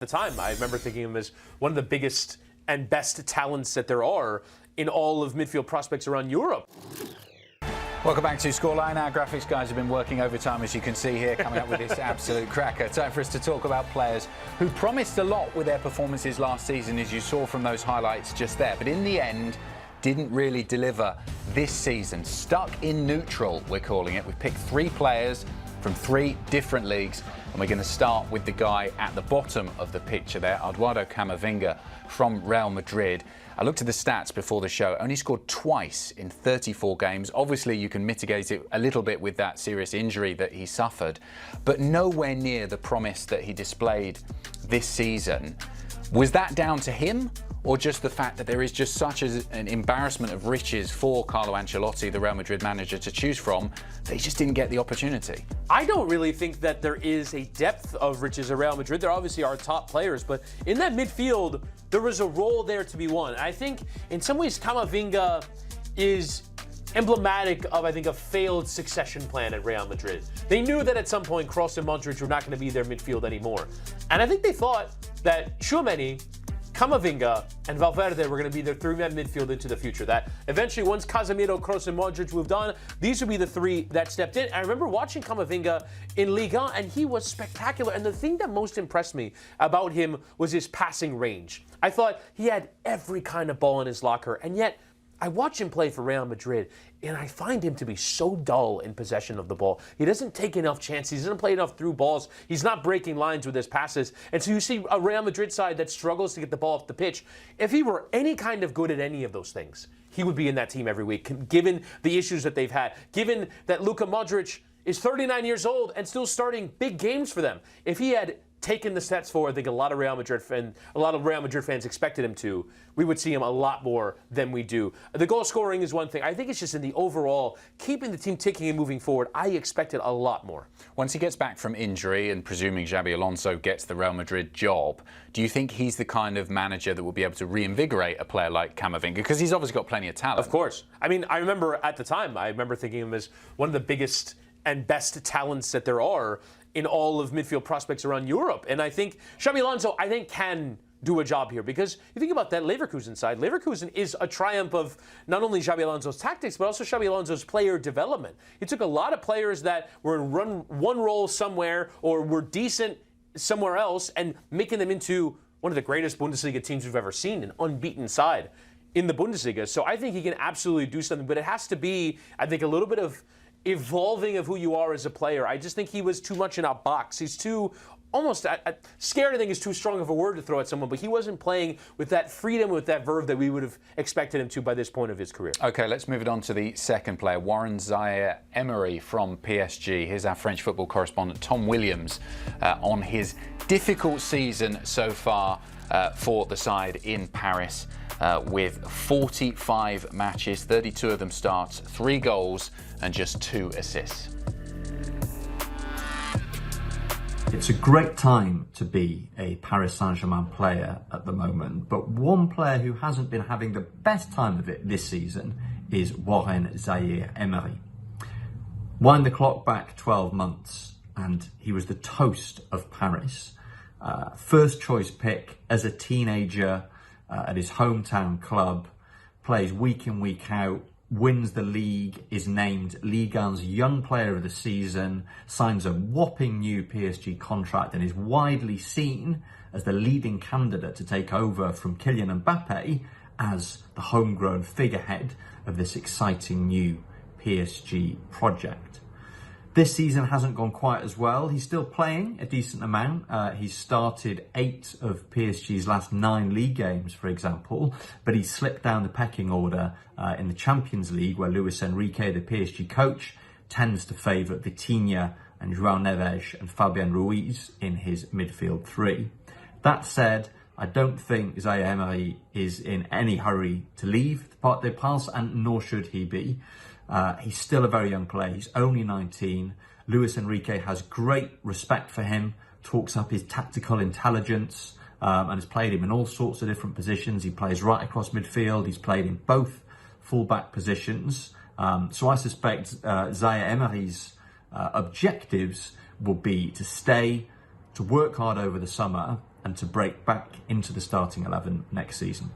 the time. I remember thinking of him as one of the biggest and best talents that there are in all of midfield prospects around Europe. Welcome back to Scoreline. Our graphics guys have been working overtime, as you can see here, coming up with this absolute cracker. Time for us to talk about players who promised a lot with their performances last season, as you saw from those highlights just there, but in the end didn't really deliver this season. Stuck in neutral, we're calling it. We've picked 3 players from 3 different leagues, and we're going to start with the guy at the bottom of the picture there, Eduardo Camavinga from Real Madrid. I looked at the stats before the show, only scored twice in 34 games. Obviously, you can mitigate it a little bit with that serious injury that he suffered, but nowhere near the promise that he displayed this season. Was that down to him, or just the fact that there is just such an embarrassment of riches for Carlo Ancelotti, the Real Madrid manager, to choose from, that he just didn't get the opportunity? I don't really think that there is a depth of riches at Real Madrid. There obviously are top players, but in that midfield, there was a role there to be won. I think in some ways Camavinga is emblematic of, I think, a failed succession plan at Real Madrid. They knew that at some point Kroos and Modric were not going to be their midfield anymore. And I think they thought that Tchouaméni, Camavinga, and Valverde were going to be their 3-man midfield into the future. That eventually, once Casemiro, Kroos, and Modric moved on, these would be the 3 that stepped in. I remember watching Camavinga in Liga, and he was spectacular. And the thing that most impressed me about him was his passing range. I thought he had every kind of ball in his locker, and yet I watch him play for Real Madrid, and I find him to be so dull in possession of the ball. He doesn't take enough chances. He doesn't play enough through balls. He's not breaking lines with his passes. And so you see a Real Madrid side that struggles to get the ball off the pitch. If he were any kind of good at any of those things, he would be in that team every week, given the issues that they've had, given that Luka Modric is 39 years old and still starting big games for them. If he had taken the steps forward, I think a lot of Real Madrid fans expected him to, we would see him a lot more than we do. The goal scoring is one thing. I think it's just in the overall, keeping the team ticking and moving forward, I expected a lot more. Once he gets back from injury, and presuming Xabi Alonso gets the Real Madrid job, do you think he's the kind of manager that will be able to reinvigorate a player like Camavinga? Because he's obviously got plenty of talent. Of course. I mean, I remember at the time, thinking of him as one of the biggest and best talents that there are in all of midfield prospects around Europe. And I think Xabi Alonso, can do a job here, because you think about that Leverkusen side. Leverkusen is a triumph of not only Xabi Alonso's tactics, but also Xabi Alonso's player development. He took a lot of players that were in one role somewhere or were decent somewhere else and making them into one of the greatest Bundesliga teams we've ever seen, an unbeaten side in the Bundesliga. So I think he can absolutely do something, but it has to be, I think, a little bit of evolving of who you are as a player. I just think he was too much in a box. He's too, almost, scared I think is too strong of a word to throw at someone, but he wasn't playing with that freedom, with that verve that we would have expected him to by this point of his career. Okay, let's move it on to the second player, Warren Zaïre-Emery from PSG. Here's our French football correspondent, Tom Williams, on his difficult season so far for the side in Paris, with 45 matches, 32 of them starts, 3 goals and just 2 assists. It's a great time to be a Paris Saint-Germain player at the moment, but one player who hasn't been having the best time of it this season is Warren Zaïre-Emery. Wind the clock back 12 months and he was the toast of Paris. First choice pick as a teenager at his hometown club, plays week in, week out, wins the league, is named Ligue 1's Young Player of the Season, signs a whopping new PSG contract and is widely seen as the leading candidate to take over from Kylian Mbappe as the homegrown figurehead of this exciting new PSG project. This season hasn't gone quite as well. He's still playing a decent amount. He's started 8 of PSG's last 9 league games, for example, but he's slipped down the pecking order in the Champions League, where Luis Enrique, the PSG coach, tends to favour Wittyngham and João Neves and Fabian Ruiz in his midfield 3. That said, I don't think Zaïre-Emery is in any hurry to leave the Parc des Princes, and nor should he be. He's still a very young player. He's only 19. Luis Enrique has great respect for him, talks up his tactical intelligence, and has played him in all sorts of different positions. He plays right across midfield. He's played in both fullback positions. So I suspect Zaïre-Emery's objectives will be to stay, to work hard over the summer, and to break back into the starting 11 next season.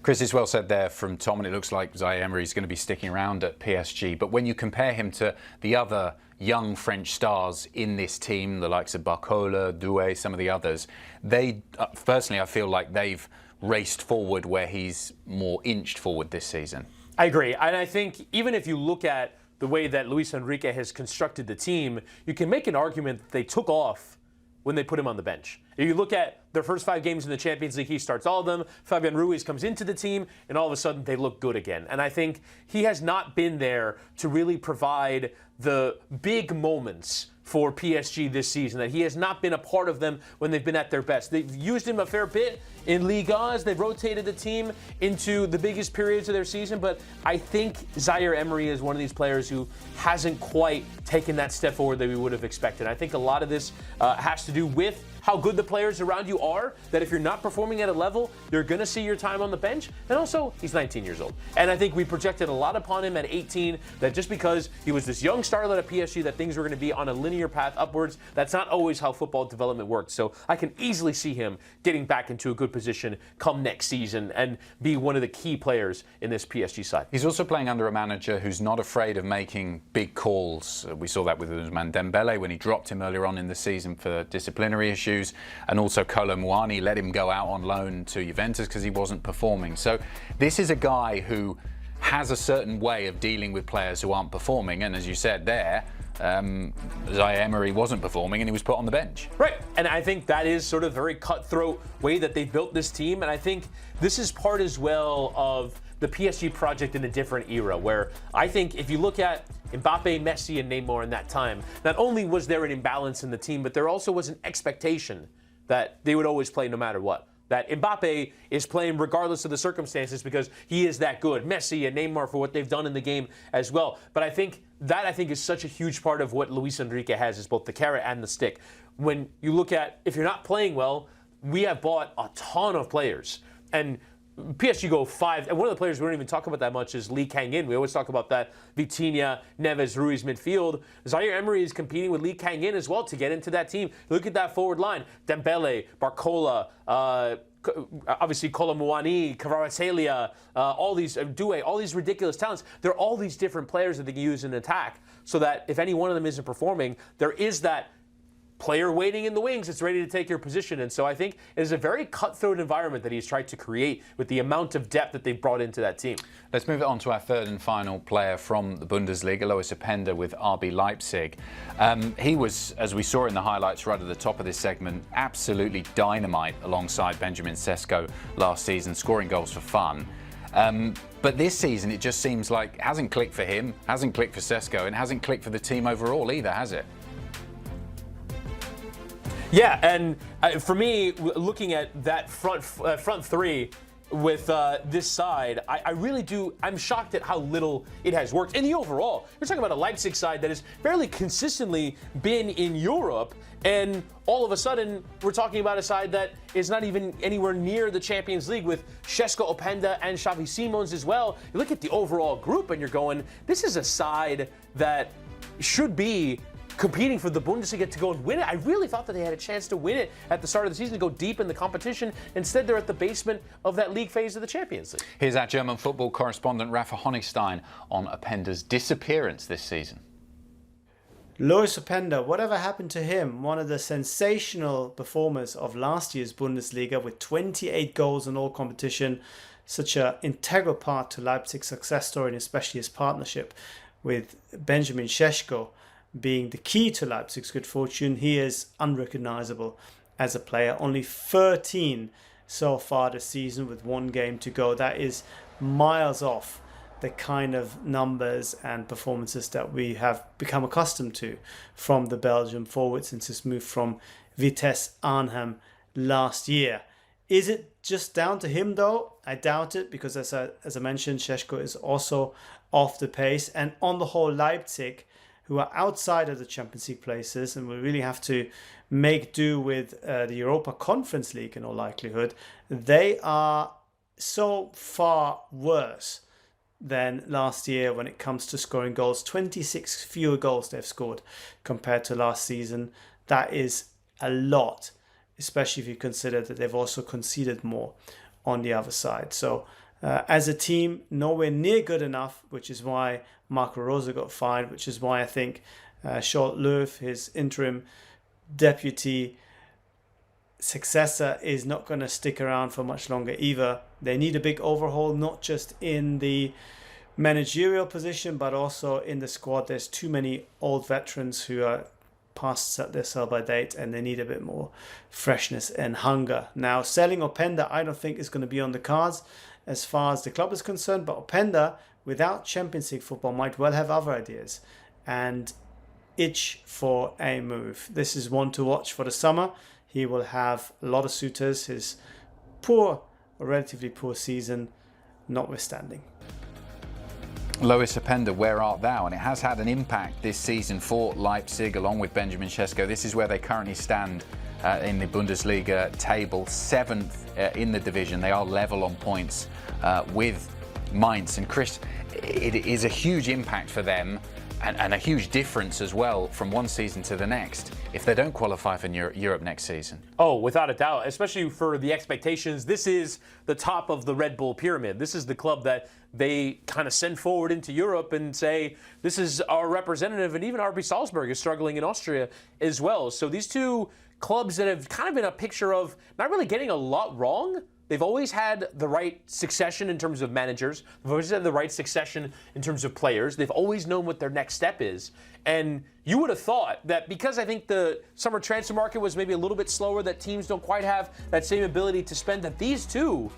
Chris, it's well said there from Tom, and it looks like Zaïre-Emery is going to be sticking around at PSG. But when you compare him to the other young French stars in this team, the likes of Barcola, Doué, some of the others, they, personally, I feel like they've raced forward where he's more inched forward this season. I agree. And I think even if you look at the way that Luis Enrique has constructed the team, you can make an argument that they took off when they put him on the bench. If you look at their first 5 games in the Champions League, he starts all of them. Fabian Ruiz comes into the team, and all of a sudden they look good again. And I think he has not been there to really provide the big moments for PSG this season, that he has not been a part of them when they've been at their best. They've used him a fair bit in Liga as they've rotated the team into the biggest periods of their season, but I think Zaïre-Emery is one of these players who hasn't quite taken that step forward that we would have expected. I think a lot of this has to do with how good the players around you are, that if you're not performing at a level, you're going to see your time on the bench. And also, he's 19 years old. And I think we projected a lot upon him at 18, that just because he was this young starlet at PSG, that things were going to be on a linear path upwards. That's not always how football development works. So I can easily see him getting back into a good position come next season and be one of the key players in this PSG side. He's also playing under a manager who's not afraid of making big calls. We saw that with Ousmane Dembele when he dropped him earlier on in the season for disciplinary issues. And also Kolo Muani let him go out on loan to Juventus because he wasn't performing. So this is a guy who has a certain way of dealing with players who aren't performing. And as you said there, Zaïre-Emery wasn't performing and he was put on the bench. Right, and I think that is sort of a very cutthroat way that they built this team. And I think this is part as well of the PSG project in a different era, where I think if you look at Mbappe, Messi, and Neymar in that time, not only was there an imbalance in the team, but there also was an expectation that they would always play no matter what. That Mbappe is playing regardless of the circumstances because he is that good. Messi and Neymar for what they've done in the game as well. But I think is such a huge part of what Luis Enrique has, is both the carrot and the stick. When you look at, if you're not playing well, we have bought a ton of players. And PSG go 5, and one of the players we don't even talk about that much is Lee Kang-in. We always talk about that Vitinha, Neves, Ruiz midfield. Zaïre-Emery is competing with Lee Kang-in as well to get into that team. Look at that forward line. Dembele, Barcola, obviously Kolo Muani, Kvaratskhelia, all these, Doué, all these ridiculous talents. There are all these different players that they can use in attack so that if any one of them isn't performing, there is that player waiting in the wings that's ready to take your position. And so I think it is a very cutthroat environment that he's tried to create with the amount of depth that they've brought into that team. Let's move it on to our third and final player from the Bundesliga, Loïs Openda with RB Leipzig. He was, as we saw in the highlights right at the top of this segment, absolutely dynamite alongside Benjamin Sesko last season, scoring goals for fun. But this season, it just seems like it hasn't clicked for him, hasn't clicked for Sesko, and hasn't clicked for the team overall either, has it? Yeah, and for me, looking at that front three with this side, I really do. I'm shocked at how little it has worked. In the overall, you're talking about a Leipzig side that has fairly consistently been in Europe, and all of a sudden, we're talking about a side that is not even anywhere near the Champions League with Cesco Openda and Xavi Simons as well. You look at the overall group, and you're going, this is a side that should be competing for the Bundesliga to go and win it. I really thought that they had a chance to win it at the start of the season, to go deep in the competition. Instead, they're at the basement of that league phase of the Champions League. Here's our German football correspondent Rafa Honigstein on Openda's disappearance this season. Loïs Openda, whatever happened to him? One of the sensational performers of last year's Bundesliga with 28 goals in all competition. Such an integral part to Leipzig's success story, and especially his partnership with Benjamin Sesko being the key to Leipzig's good fortune. He is unrecognizable as a player. Only 13 so far this season with one game to go. That is miles off the kind of numbers and performances that we have become accustomed to from the Belgian forward since his move from Vitesse Arnhem last year. Is it just down to him though? I doubt it, because as I mentioned, Sesko is also off the pace, and on the whole Leipzig, who are outside of the Champions League places and will really have to make do with the Europa Conference League in all likelihood, they are so far worse than last year when it comes to scoring goals. 26 fewer goals they've scored compared to last season. That is a lot, especially if you consider that they've also conceded more on the other side. So as a team, nowhere near good enough, which is why Marco Rose got fired, which is why I think Short Löw, his interim deputy successor, is not going to stick around for much longer either. They need a big overhaul, not just in the managerial position, but also in the squad. There's too many old veterans who are past their sell-by date, and they need a bit more freshness and hunger. Now, selling Openda, I don't think is going to be on the cards as far as the club is concerned, but Openda, without Champions League football, might well have other ideas and itch for a move. This is one to watch for the summer. He will have a lot of suitors, his poor, or relatively poor season notwithstanding. Loïs Openda, where art thou? And it has had an impact this season for Leipzig, along with Benjamin Sesko. This is where they currently stand in the Bundesliga table, 7th in the division. They are level on points with Mainz. And Chris, it is a huge impact for them, and a huge difference as well from one season to the next if they don't qualify for Europe next season. Oh, without a doubt, especially for the expectations. This is the top of the Red Bull pyramid. This is the club that they kind of send forward into Europe and say, this is our representative, and even RB Salzburg is struggling in Austria as well. So these two clubs that have kind of been a picture of not really getting a lot wrong. They've always had the right succession in terms of managers. They've always had the right succession in terms of players. They've always known what their next step is. And you would have thought that because I think the summer transfer market was maybe a little bit slower, that teams don't quite have that same ability to spend, that these two,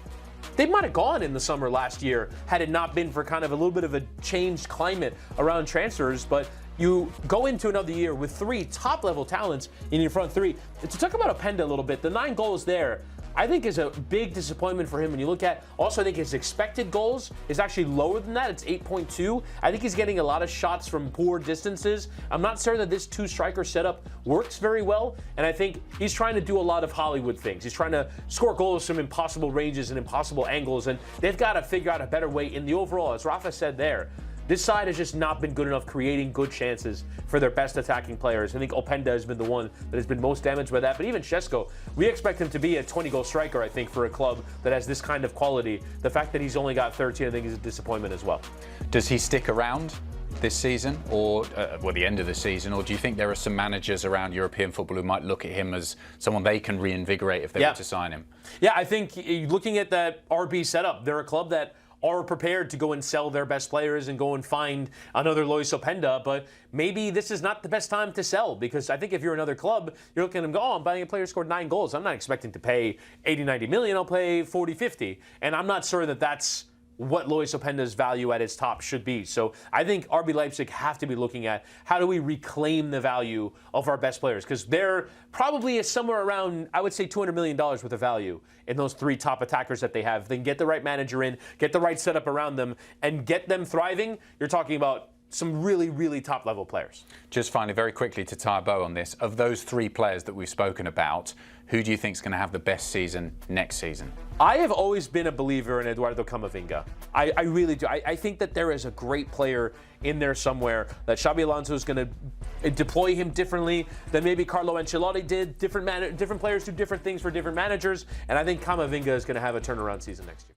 they might have gone in the summer last year had it not been for kind of a little bit of a changed climate around transfers. But you go into another year with 3 top-level talents in your front 3. To talk about Openda a little bit, the 9 goals there, I think is a big disappointment for him when you look at, also I think his expected goals is actually lower than that. It's 8.2. I think he's getting a lot of shots from poor distances. I'm not certain that this 2-striker setup works very well, and I think he's trying to do a lot of Hollywood things. He's trying to score goals from impossible ranges and impossible angles, and they've got to figure out a better way in the overall, as Rafa said there. This side has just not been good enough creating good chances for their best attacking players. I think Openda has been the one that has been most damaged by that. But even Sesko, we expect him to be a 20-goal striker, I think, for a club that has this kind of quality. The fact that he's only got 13, I think, is a disappointment as well. Does he stick around this season, or the end of the season, or do you think there are some managers around European football who might look at him as someone they can reinvigorate if they were to sign him? Yeah, I think looking at that RB setup, they're a club that are prepared to go and sell their best players and go and find another Loïs Openda, but maybe this is not the best time to sell, because I think if you're another club, you're looking at them go, oh, I'm buying a player who scored 9 goals. I'm not expecting to pay 80, 90 million. I'll pay 40, 50. And I'm not sure that that's what Loïs Openda's value at its top should be. So I think RB Leipzig have to be looking at how do we reclaim the value of our best players, because they're probably somewhere around, I would say, $200 million worth of value in those 3 top attackers that they have. They can get the right manager in, get the right setup around them, and get them thriving. You're talking about some really, really top-level players. Just finally, very quickly to tie a bow on this, of those 3 players that we've spoken about, who do you think is going to have the best season next season? I have always been a believer in Eduardo Camavinga. I really do. I think that there is a great player in there somewhere, that Xabi Alonso is going to deploy him differently than maybe Carlo Ancelotti did. Different players do different things for different managers, and I think Camavinga is going to have a turnaround season next year.